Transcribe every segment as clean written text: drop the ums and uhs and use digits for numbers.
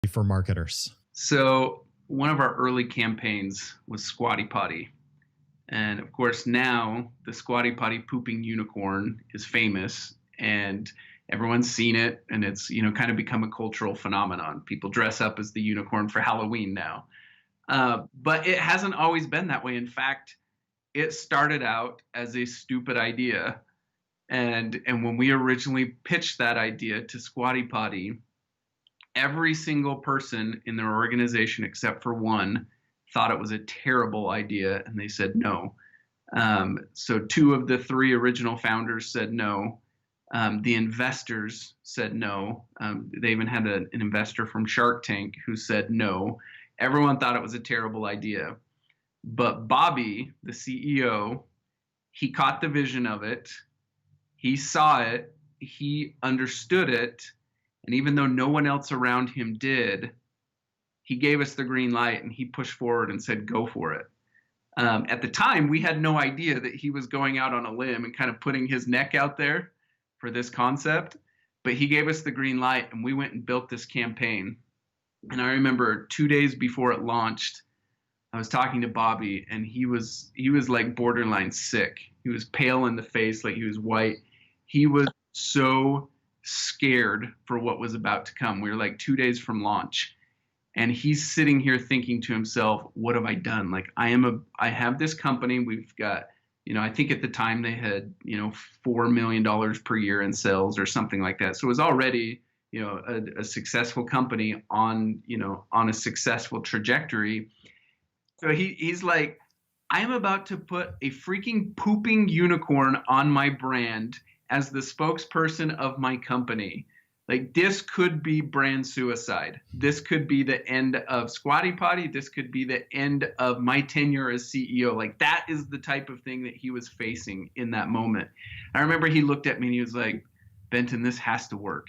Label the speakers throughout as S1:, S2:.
S1: for marketers?
S2: So one of our early campaigns was Squatty Potty. And of course, now the Squatty Potty pooping unicorn is famous and everyone's seen it. And it's, kind of become a cultural phenomenon. People dress up as the unicorn for Halloween now. But it hasn't always been that way. In fact, it started out as a stupid idea. And when we originally pitched that idea to Squatty Potty, every single person in their organization except for one thought it was a terrible idea, and they said no. So two of the three original founders said no. The investors said no. They even had an investor from Shark Tank who said no. Everyone thought it was a terrible idea. But Bobby, the CEO, he caught the vision of it. He saw it. He understood it. And even though no one else around him did, he gave us the green light and he pushed forward and said, go for it. At the time, we had no idea that he was going out on a limb and kind of putting his neck out there for this concept. But he gave us the green light and we went and built this campaign. And I remember 2 days before it launched, I was talking to Bobby and he was like borderline sick. He was pale in the face, like he was white. He was so scared for what was about to come. We were like 2 days from launch. And he's sitting here thinking to himself, what have I done? Like I have this company. We've got, I think at the time they had, $4 million per year in sales or something like that. So it was already, a successful company on a successful trajectory. So he's like, I am about to put a freaking pooping unicorn on my brand as the spokesperson of my company. Like this could be brand suicide. This could be the end of Squatty Potty. This could be the end of my tenure as CEO. Like that is the type of thing that he was facing in that moment. I remember he looked at me and he was like, Benton, this has to work.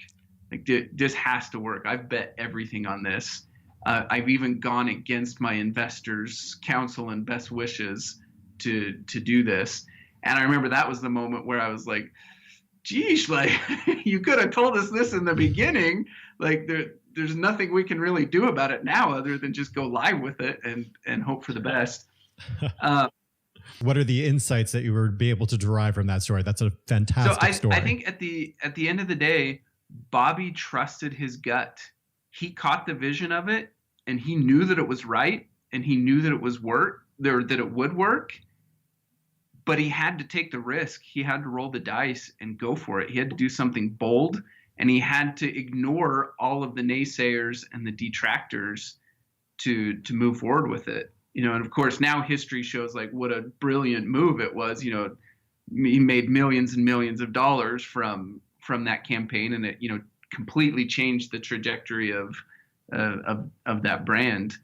S2: Like this has to work. I've bet everything on this. I've even gone against my investors' counsel and best wishes to do this. And I remember that was the moment where I was like, geesh, like you could have told us this in the beginning. Like there's nothing we can really do about it now other than just go live with it and hope for the best.
S1: What are the insights that you would be able to derive from that story? That's a fantastic story.
S2: I think at the end of the day, Bobby trusted his gut. He caught the vision of it and he knew that it was right and he knew that it would work. But he had to take the risk. He had to roll the dice and go for it. He had to do something bold, and he had to ignore all of the naysayers and the detractors to move forward with it. And of course now history shows like what a brilliant move it was. He made millions and millions of dollars from that campaign, and it completely changed the trajectory of that brand.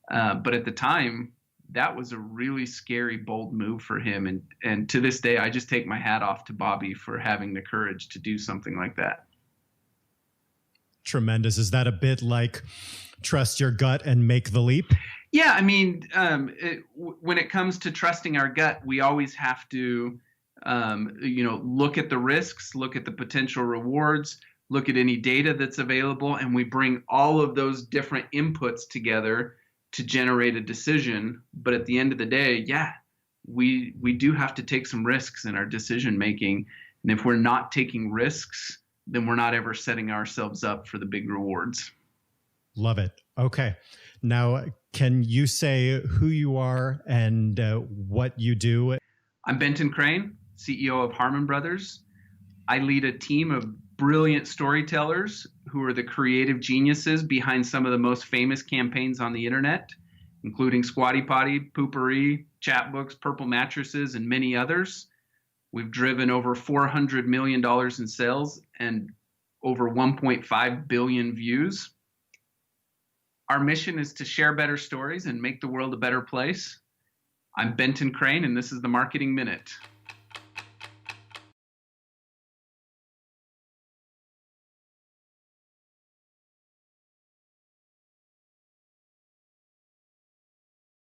S2: But at the time, that was a really scary, bold move for him. And to this day, I just take my hat off to Bobby for having the courage to do something like that.
S1: Tremendous. Is that a bit like trust your gut and make the leap?
S2: Yeah. I mean, when it comes to trusting our gut, we always have to, look at the risks, look at the potential rewards, look at any data that's available, and we bring all of those different inputs together to generate a decision. But at the end of the day, yeah, we do have to take some risks in our decision making. And if we're not taking risks, then we're not ever setting ourselves up for the big rewards.
S1: Love it. Okay. Now, can you say who you are and what you do?
S2: I'm Benton Crane, CEO of Harmon Brothers. I lead a team of brilliant storytellers who are the creative geniuses behind some of the most famous campaigns on the internet, including Squatty Potty, Poopery, Chatbooks, Purple Mattresses, and many others. We've driven over $400 million in sales and over 1.5 billion views. Our mission is to share better stories and make the world a better place. I'm Benton Crane, and this is the Marketing Minute.